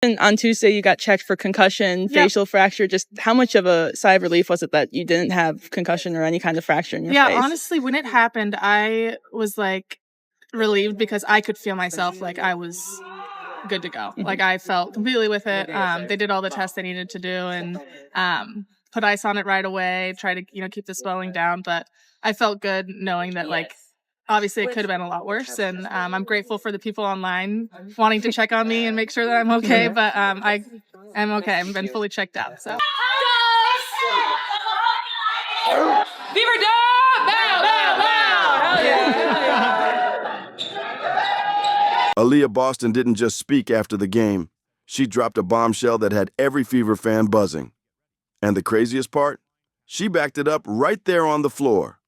And on Tuesday, you got checked for concussion, facial fracture. Just how much of a sigh of relief was it that you didn't have concussion or any kind of fracture in your face? Yeah, honestly, when it happened, I was like relieved because I could feel myself like I was good to go. Like I felt completely with it. They did all the tests they needed to do and put ice on it right away, try to, keep the swelling down. But I felt good knowing that like obviously it could have been a lot worse. And I'm grateful for the people online wanting to check on me and make sure that I'm okay. But I am okay. I've been fully checked out. So Fever dog! Bow, bow, bow! Hell yeah! Aliyah Boston didn't just speak after the game. She dropped a bombshell that had every Fever fan buzzing. And the craziest part? She backed it up right there on the floor.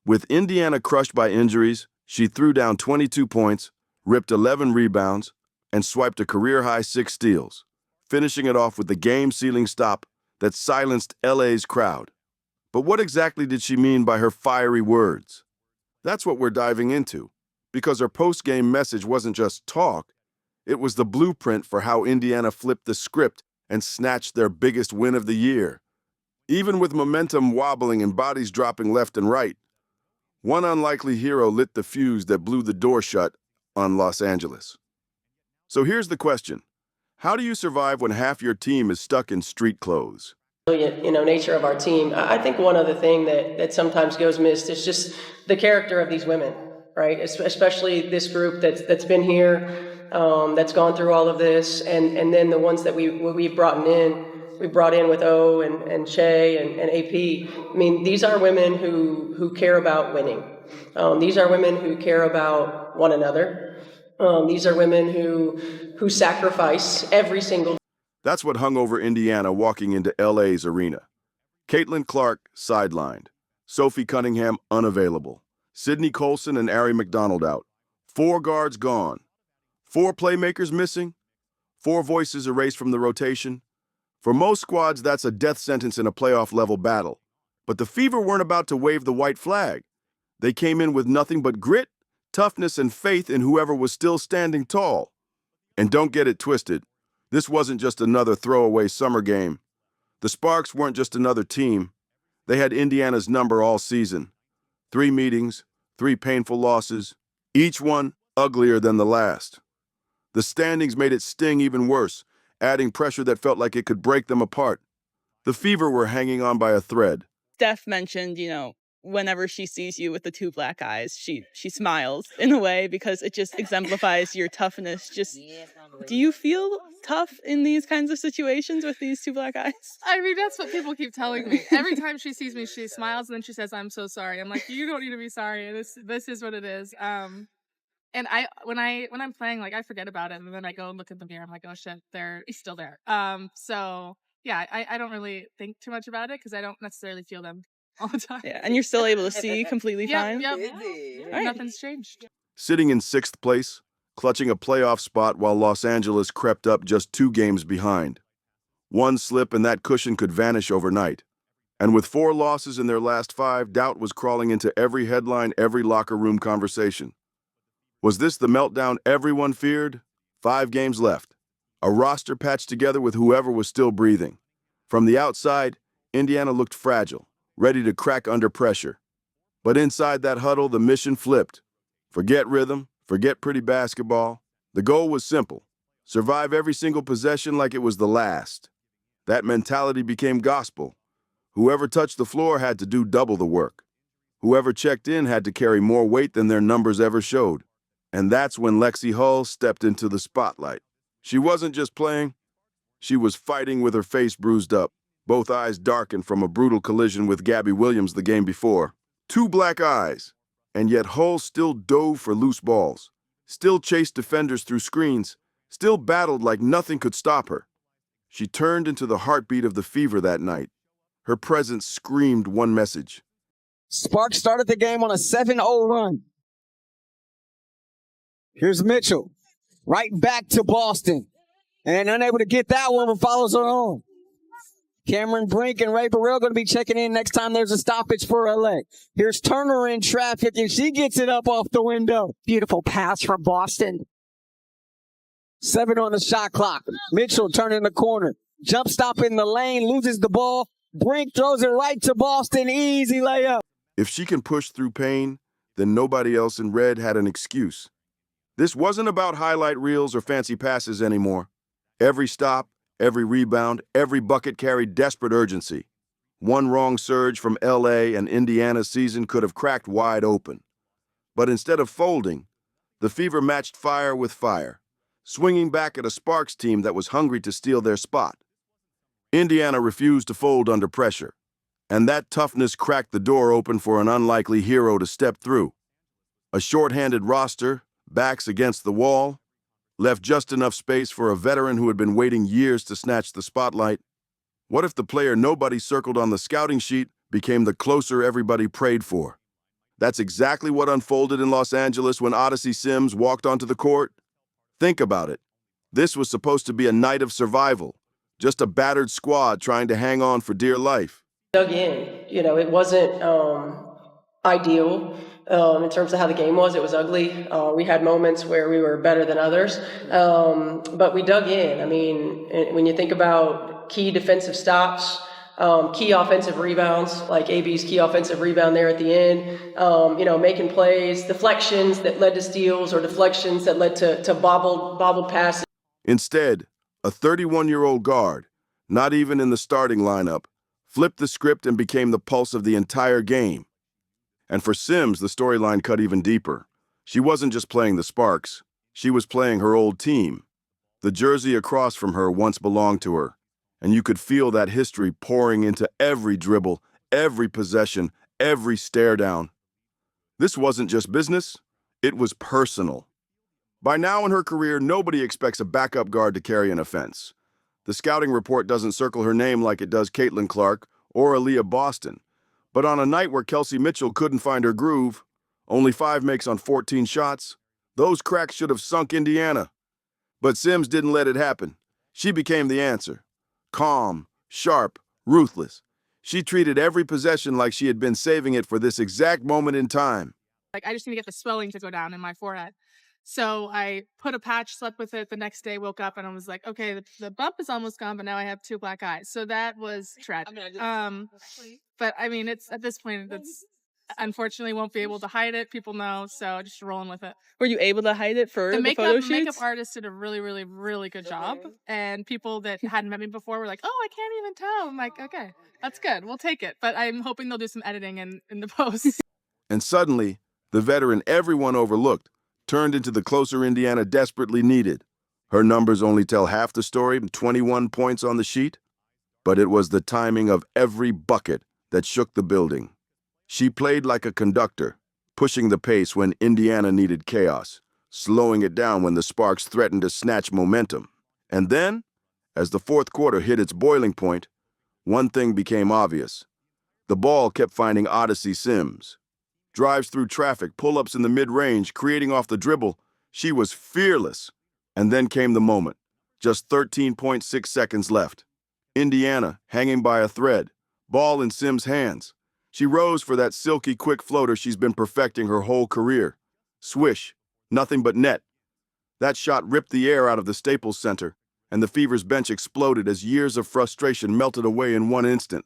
With Indiana crushed by injuries, she threw down 22 points, ripped 11 rebounds, and swiped a career-high 6 steals, finishing it off with the game-sealing stop that silenced LA's crowd. But what exactly did she mean by her fiery words? That's what we're diving into, because her post-game message wasn't just talk, it was the blueprint for how Indiana flipped the script and snatched their biggest win of the year. Even with momentum wobbling and bodies dropping left and right, one unlikely hero lit the fuse that blew the door shut on Los Angeles. So here's the question. How do you survive when half your team is stuck in street clothes? Nature of our team. I think one other thing that sometimes goes missed is just the character of these women, right? Especially this group that's been here, that's gone through all of this, and then the ones that we brought in. We brought in with O and Che and AP. I mean, these are women who care about winning. These are women who care about one another. These are women who sacrifice every single. That's what hung over Indiana walking into LA's arena. Caitlin Clark sidelined. Sophie Cunningham unavailable. Sydney Colson and Ari McDonald out. 4 guards gone. 4 playmakers missing. 4 voices erased from the rotation. For most squads, that's a death sentence in a playoff-level battle. But the Fever weren't about to wave the white flag. They came in with nothing but grit, toughness, and faith in whoever was still standing tall. And don't get it twisted. This wasn't just another throwaway summer game. The Sparks weren't just another team. They had Indiana's number all season. 3 meetings, 3 painful losses, each one uglier than the last. The standings made it sting even worse, adding pressure that felt like it could break them apart. The Fever were hanging on by a thread. Steph mentioned, whenever she sees you with the 2 black eyes, she smiles in a way because it just exemplifies your toughness. Do you feel tough in these kinds of situations with these 2 black eyes? I mean, that's what people keep telling me. Every time she sees me, she smiles and then she says, "I'm so sorry." I'm like, "You don't need to be sorry. This is what it is." And when I'm playing, like I forget about it, and then I go and look in the mirror. I'm like, "Oh shit, they're still there." So yeah, I don't really think too much about it because I don't necessarily feel them all the time. Yeah, and you're still able to see completely fine? Yep. Right. Nothing's changed. Sitting in 6th place, clutching a playoff spot while Los Angeles crept up just 2 games behind. One slip and that cushion could vanish overnight. And with 4 losses in their last 5, doubt was crawling into every headline, every locker room conversation. Was this the meltdown everyone feared? 5 games left. A roster patched together with whoever was still breathing. From the outside, Indiana looked fragile, ready to crack under pressure. But inside that huddle, the mission flipped. Forget rhythm, forget pretty basketball. The goal was simple. Survive every single possession like it was the last. That mentality became gospel. Whoever touched the floor had to do double the work. Whoever checked in had to carry more weight than their numbers ever showed. And that's when Lexie Hull stepped into the spotlight. She wasn't just playing. She was fighting with her face bruised up, both eyes darkened from a brutal collision with Gabby Williams the game before. 2 black eyes. And yet Hull still dove for loose balls, still chased defenders through screens, still battled like nothing could stop her. She turned into the heartbeat of the Fever that night. Her presence screamed one message. Sparks started the game on a 7-0 run. Here's Mitchell, right back to Boston. And unable to get that one, but follows her on. Cameron Brink and Ray Burrell going to be checking in next time there's a stoppage for LA. Here's Turner in traffic, and she gets it up off the window. Beautiful pass from Boston. 7 on the shot clock. Mitchell turning the corner. Jump stop in the lane, loses the ball. Brink throws it right to Boston. Easy layup. If she can push through pain, then nobody else in red had an excuse. This wasn't about highlight reels or fancy passes anymore. Every stop, every rebound, every bucket carried desperate urgency. One wrong surge from LA and Indiana's season could have cracked wide open. But instead of folding, the Fever matched fire with fire, swinging back at a Sparks team that was hungry to steal their spot. Indiana refused to fold under pressure, and that toughness cracked the door open for an unlikely hero to step through. A short-handed roster, backs against the wall, left just enough space for a veteran who had been waiting years to snatch the spotlight. What if the player nobody circled on the scouting sheet became the closer everybody prayed for? That's exactly what unfolded in Los Angeles when Odyssey Sims walked onto the court. Think about it. This was supposed to be a night of survival, just a battered squad trying to hang on for dear life. Dug in. It wasn't ideal in terms of how the game was. It was ugly. We had moments where we were better than others, but we dug in. I mean, when you think about key defensive stops, key offensive rebounds, like AB's key offensive rebound there at the end, making plays, deflections that led to steals or deflections that led to bobbled passes. Instead, a 31-year-old guard, not even in the starting lineup, flipped the script and became the pulse of the entire game. And for Sims, the storyline cut even deeper. She wasn't just playing the Sparks. She was playing her old team. The jersey across from her once belonged to her, and you could feel that history pouring into every dribble, every possession, every stare down. This wasn't just business, it was personal. By now in her career, nobody expects a backup guard to carry an offense. The scouting report doesn't circle her name like it does Caitlin Clark or Aliyah Boston. But on a night where Kelsey Mitchell couldn't find her groove, only 5 makes on 14 shots, those cracks should have sunk Indiana. But Sims didn't let it happen. She became the answer. Calm, sharp, ruthless. She treated every possession like she had been saving it for this exact moment in time. I just need to get the swelling to go down in my forehead. So I put a patch, slept with it. The next day, woke up and I was like, okay, the bump is almost gone, but now I have 2 black eyes. So that was tragic. But I mean, it's at this point, it's unfortunately won't be able to hide it. People know, so just rolling with it. Were you able to hide it for the photo shoots? Makeup artist did a really, really, really good job. And people that hadn't met me before were like, oh, I can't even tell. I'm like, okay, that's good. We'll take it. But I'm hoping they'll do some editing in the post. And suddenly, the veteran everyone overlooked turned into the closer Indiana desperately needed. Her numbers only tell half the story, 21 points on the sheet. But it was the timing of every bucket that shook the building. She played like a conductor, pushing the pace when Indiana needed chaos, slowing it down when the Sparks threatened to snatch momentum. And then, as the fourth quarter hit its boiling point, one thing became obvious. The ball kept finding Odyssey Sims. Drives through traffic, pull-ups in the mid-range, creating off the dribble. She was fearless. And then came the moment. Just 13.6 seconds left. Indiana hanging by a thread, ball in Sims' hands. She rose for that silky quick floater she's been perfecting her whole career. Swish, nothing but net. That shot ripped the air out of the Staples Center, and the Fever's bench exploded as years of frustration melted away in one instant.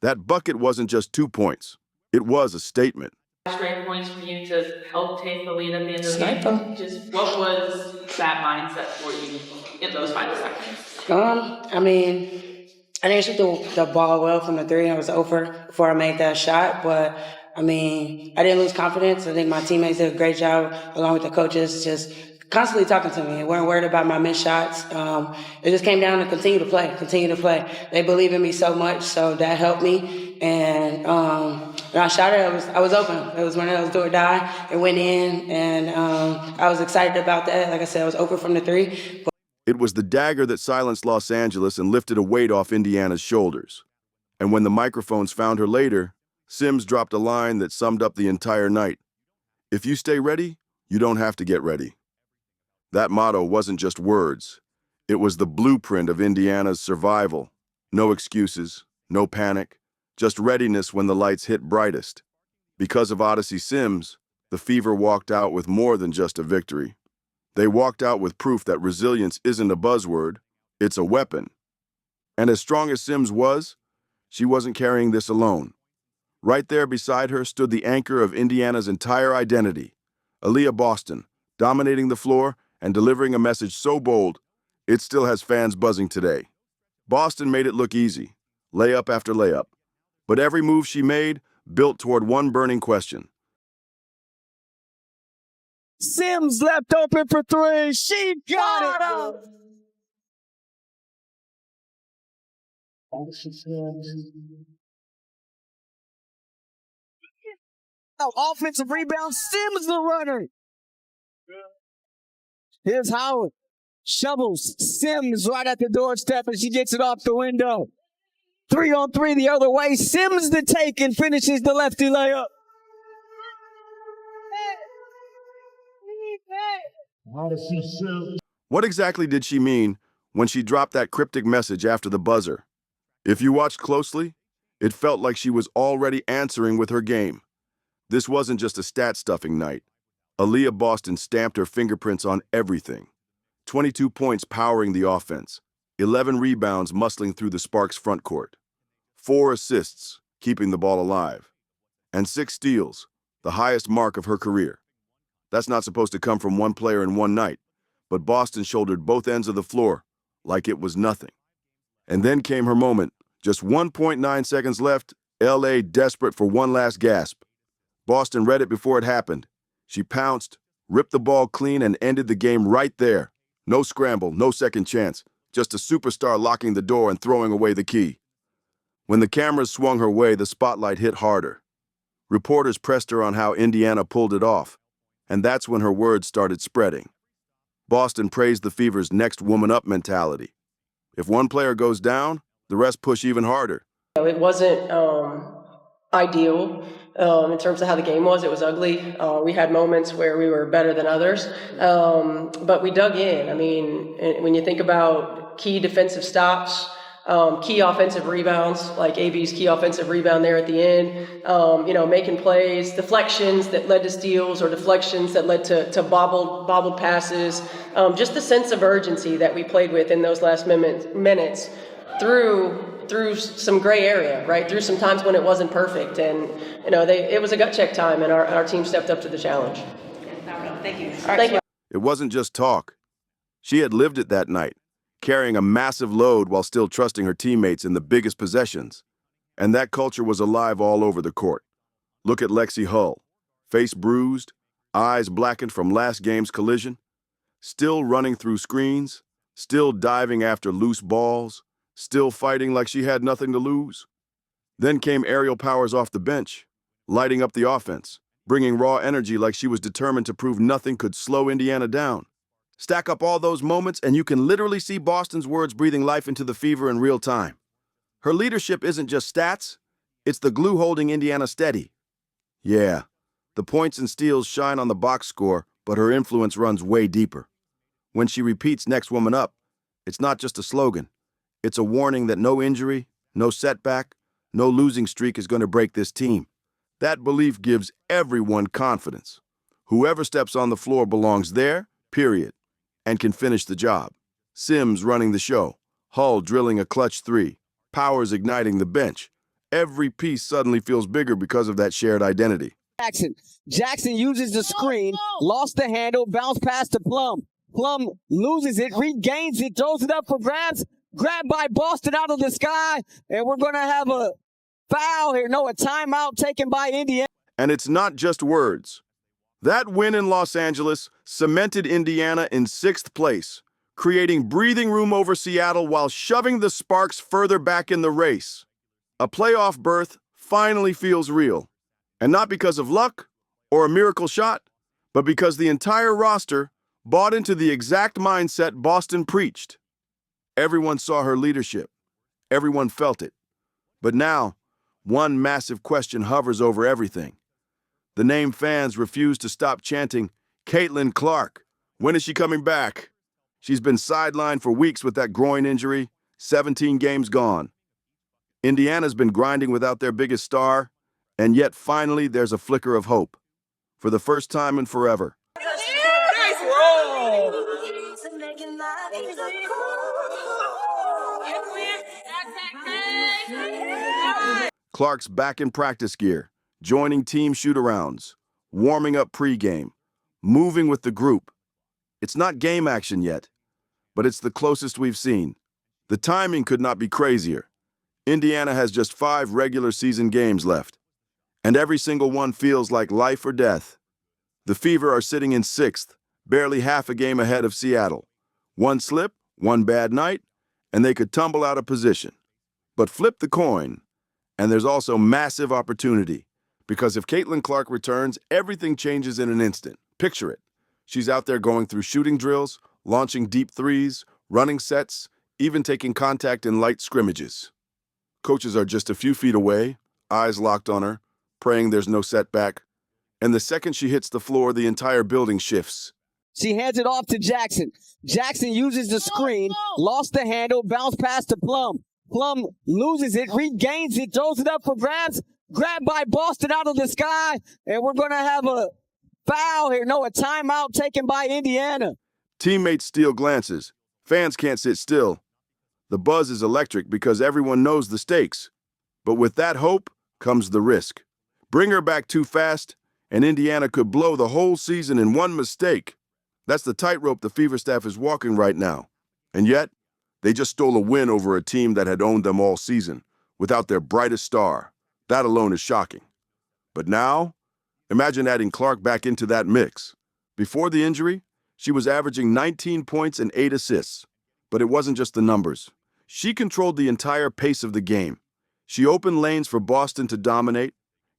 That bucket wasn't just 2 points. It was a statement. Straight points for you to help take the lead at the end of the game. Just what was that mindset for you in those final seconds? I mean, I didn't shoot the ball well from the 3. I was over before I made that shot, but I mean, I didn't lose confidence. I think my teammates did a great job, along with the coaches, just constantly talking to me. They weren't worried about my missed shots. It just came down to continue to play. They believe in me so much, so that helped me. And when I shot it, I was open. It was one of those do or die. It went in, and I was excited about that. Like I said, I was open from the 3. It was the dagger that silenced Los Angeles and lifted a weight off Indiana's shoulders. And when the microphones found her later, Sims dropped a line that summed up the entire night. If you stay ready, you don't have to get ready. That motto wasn't just words. It was the blueprint of Indiana's survival. No excuses, no panic, just readiness when the lights hit brightest. Because of Odyssey Sims, the Fever walked out with more than just a victory. They walked out with proof that resilience isn't a buzzword, it's a weapon. And as strong as Sims was, she wasn't carrying this alone. Right there beside her stood the anchor of Indiana's entire identity, Aliyah Boston, dominating the floor and delivering a message so bold, it still has fans buzzing today. Boston made it look easy, layup after layup. But every move she made built toward one burning question. Sims left open for three. She got it. Offensive rebound. Sims the runner. Here's Howard. Shovels Sims right at the doorstep, and she gets it off the window. 3-on-3 the other way. Sims the take and finishes the lefty layup. What exactly did she mean when she dropped that cryptic message after the buzzer? If you watched closely, it felt like she was already answering with her game. This wasn't just a stat-stuffing night. Aliyah Boston stamped her fingerprints on everything. 22 points powering the offense, 11 rebounds muscling through the Sparks' front court, 4 assists keeping the ball alive, and 6 steals, the highest mark of her career. That's not supposed to come from one player in one night, but Boston shouldered both ends of the floor like it was nothing. And then came her moment. Just 1.9 seconds left, LA desperate for one last gasp. Boston read it before it happened. She pounced, ripped the ball clean, and ended the game right there. No scramble, no second chance, just a superstar locking the door and throwing away the key. When the cameras swung her way, the spotlight hit harder. Reporters pressed her on how Indiana pulled it off, and that's when her words started spreading. Boston praised the Fever's next woman up mentality. If one player goes down, the rest push even harder. It wasn't ideal in terms of how the game was. It was ugly. We had moments where we were better than others, but we dug in. I mean, when you think about key defensive stops, key offensive rebounds, like AB's key offensive rebound there at the end, making plays, deflections that led to steals or deflections that led to bobbled passes, just the sense of urgency that we played with in those last minutes through some gray area, right? Through some times when it wasn't perfect. And, it was a gut check time, and our team stepped up to the challenge. Thank you. Thank you. It wasn't just talk. She had lived it that night, carrying a massive load while still trusting her teammates in the biggest possessions. And that culture was alive all over the court. Look at Lexie Hull, face bruised, eyes blackened from last game's collision, still running through screens, still diving after loose balls, still fighting like she had nothing to lose. Then came Aerial Powers off the bench, lighting up the offense, bringing raw energy like she was determined to prove nothing could slow Indiana down. Stack up all those moments and you can literally see Boston's words breathing life into the Fever in real time. Her leadership isn't just stats, it's the glue holding Indiana steady. Yeah, the points and steals shine on the box score, but her influence runs way deeper. When she repeats "next woman up," it's not just a slogan. It's a warning that no injury, no setback, no losing streak is going to break this team. That belief gives everyone confidence. Whoever steps on the floor belongs there, period, and can finish the job. Sims running the show, Hull drilling a clutch 3, Powers igniting the bench. Every piece suddenly feels bigger because of that shared identity. Jackson uses the screen, lost the handle, bounced past to Plum. Plum loses it, regains it, throws it up for grabs. Grabbed by Boston out of the sky, and we're going to have a foul here. No, a timeout taken by Indiana. And it's not just words. That win in Los Angeles cemented Indiana in 6th place, creating breathing room over Seattle while shoving the Sparks further back in the race. A playoff berth finally feels real. And not because of luck or a miracle shot, but because the entire roster bought into the exact mindset Boston preached. Everyone saw her leadership. Everyone felt it. But now, one massive question hovers over everything. The name fans refuse to stop chanting, "Caitlin Clark, when is she coming back?" She's been sidelined for weeks with that groin injury, 17 games gone. Indiana's been grinding without their biggest star, and yet finally there's a flicker of hope. For the first time in forever. Nice roll! Clark's back in practice gear, joining team shoot-arounds, warming up pregame, moving with the group. It's not game action yet, but it's the closest we've seen. The timing could not be crazier. Indiana has just 5 regular season games left, and every single one feels like life or death. The Fever are sitting in 6th, barely half a game ahead of Seattle. One slip, one bad night, and they could tumble out of position. But flip the coin, and there's also massive opportunity, because if Caitlin Clark returns, everything changes in an instant. Picture it. She's out there going through shooting drills, launching deep threes, running sets, even taking contact in light scrimmages. Coaches are just a few feet away, eyes locked on her, praying there's no setback. And the second she hits the floor, the entire building shifts. She hands it off to Jackson. Jackson uses the screen, lost the handle, bounced past to Plum. Plum loses it, regains it, throws it up for grabs, grabbed by Boston out of the sky, and we're going to have a foul here. No, a timeout taken by Indiana. Teammates steal glances. Fans can't sit still. The buzz is electric because everyone knows the stakes. But with that hope comes the risk. Bring her back too fast, and Indiana could blow the whole season in one mistake. That's the tightrope the Fever staff is walking right now. And yet, they just stole a win over a team that had owned them all season, without their brightest star. That alone is shocking. But now, imagine adding Clark back into that mix. Before the injury, she was averaging 19 points and 8 assists. But it wasn't just the numbers. She controlled the entire pace of the game. She opened lanes for Boston to dominate,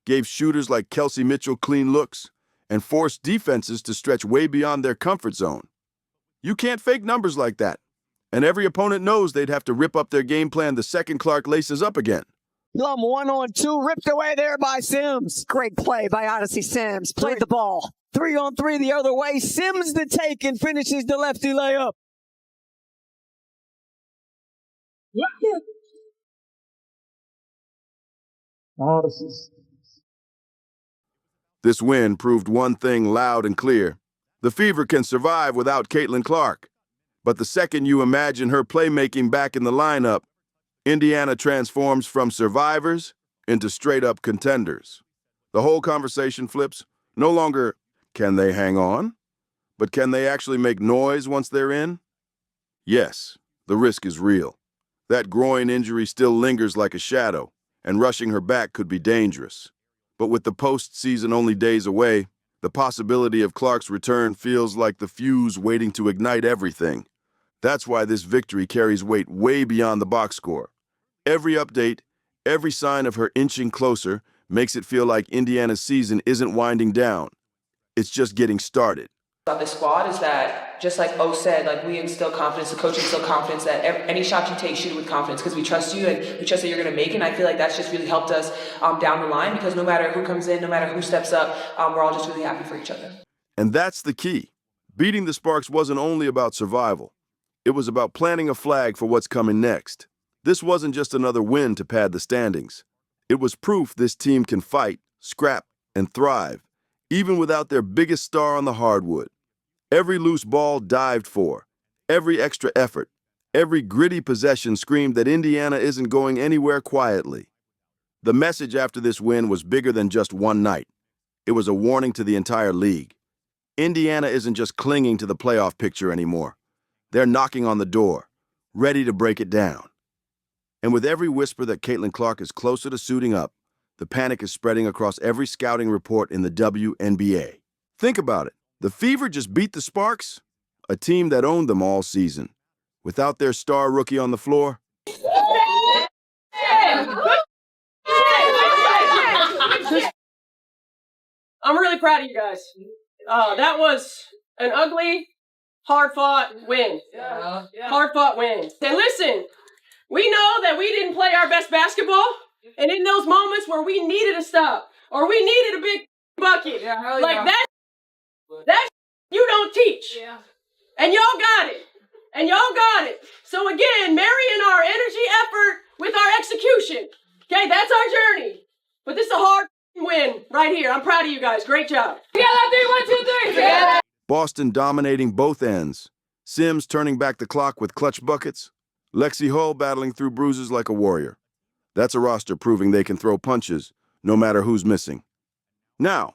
gave shooters like Kelsey Mitchell clean looks, and forced defenses to stretch way beyond their comfort zone. You can't fake numbers like that. And every opponent knows they'd have to rip up their game plan the second Clark laces up again. Plum 1-on-2, ripped away there by Sims. Great play by Odyssey Sims. Played the ball. 3-on-3 the other way. Sims the take and finishes the lefty layup. This win proved one thing loud and clear. The Fever can survive without Caitlin Clark. But the second you imagine her playmaking back in the lineup, Indiana transforms from survivors into straight-up contenders. The whole conversation flips. No longer, can they hang on? But can they actually make noise once they're in? Yes, the risk is real. That groin injury still lingers like a shadow, and rushing her back could be dangerous. But with the postseason only days away, the possibility of Clark's return feels like the fuse waiting to ignite everything. That's why this victory carries weight way beyond the box score. Every update, every sign of her inching closer makes it feel like Indiana's season isn't winding down. It's just getting started. About this squad is that, just like O said, like we instill confidence, the coach instill confidence that any shot you take, shoot it with confidence because we trust you and we trust that you're going to make it. And I feel like that's just really helped us down the line because no matter who comes in, no matter who steps up, we're all just really happy for each other. And that's the key. Beating the Sparks wasn't only about survival. It was about planting a flag for what's coming next. This wasn't just another win to pad the standings. It was proof this team can fight, scrap, and thrive, even without their biggest star on the hardwood. Every loose ball dived for, every extra effort, every gritty possession screamed that Indiana isn't going anywhere quietly. The message after this win was bigger than just one night. It was a warning to the entire league. Indiana isn't just clinging to the playoff picture anymore. They're knocking on the door, ready to break it down. And with every whisper that Caitlin Clark is closer to suiting up, the panic is spreading across every scouting report in the WNBA. Think about it. The Fever just beat the Sparks, a team that owned them all season. Without their star rookie on the floor, I'm really proud of you guys. That was an ugly, hard-fought win. Hard-fought win. And listen, we know that we didn't play our best basketball, and in those moments where we needed a stop, or we needed a big bucket, like that you don't teach. And y'all got it. And y'all got it. So again, marrying our energy effort with our execution. Okay, that's our journey. But this is a hard win right here. I'm proud of you guys. Great job. Together, 3, 1, 2, 3. Together. Boston dominating both ends. Sims turning back the clock with clutch buckets. Lexie Hull battling through bruises like a warrior. That's a roster proving they can throw punches, no matter who's missing. Now,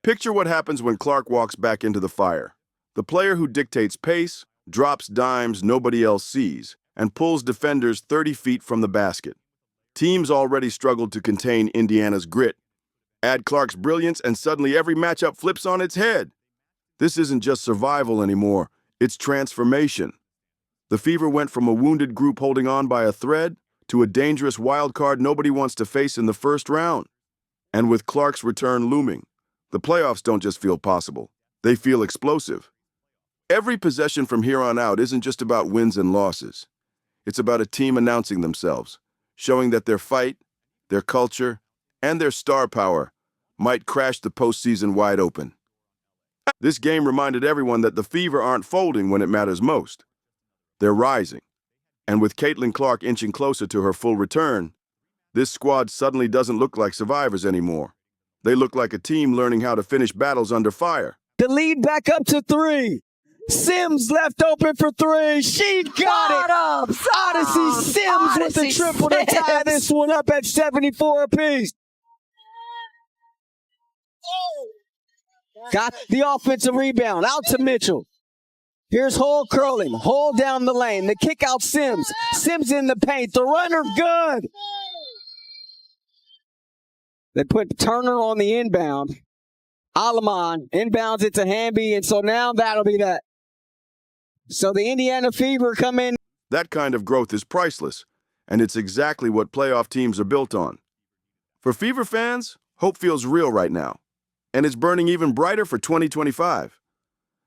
picture what happens when Clark walks back into the fire. The player who dictates pace, drops dimes nobody else sees, and pulls defenders 30 feet from the basket. Teams already struggled to contain Indiana's grit. Add Clark's brilliance and suddenly every matchup flips on its head. This isn't just survival anymore, it's transformation. The Fever went from a wounded group holding on by a thread to a dangerous wild card nobody wants to face in the first round. And with Clark's return looming, the playoffs don't just feel possible, they feel explosive. Every possession from here on out isn't just about wins and losses. It's about a team announcing themselves, showing that their fight, their culture, and their star power might crash the postseason wide open. This game reminded everyone that the Fever aren't folding when it matters most. They're rising. And with Caitlin Clark inching closer to her full return, this squad suddenly doesn't look like survivors anymore. They look like a team learning how to finish battles under fire. The lead back up to 3. Sims left open for 3. She got it. Odyssey Sims with the triple to tie this one up at 74 apiece. Got the offensive rebound out to Mitchell. Here's Hull curling. Hull down the lane. The kick out Sims. Sims in the paint. The runner good. They put Turner on the inbound. Alaman inbounds it to Hamby, and so now that'll be that. So the Indiana Fever come in. That kind of growth is priceless, and it's exactly what playoff teams are built on. For Fever fans, hope feels real right now, and it's burning even brighter for 2025.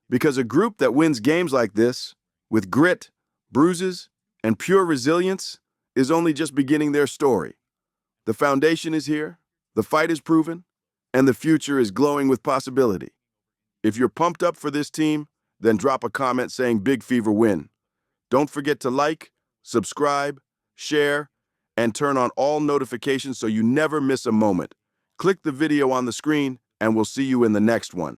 Because a group that wins games like this, with grit, bruises, and pure resilience, is only just beginning their story. The foundation is here, the fight is proven, and the future is glowing with possibility. If you're pumped up for this team, then drop a comment saying Big Fever win. Don't forget to like, subscribe, share, and turn on all notifications so you never miss a moment. Click the video on the screen, and we'll see you in the next one.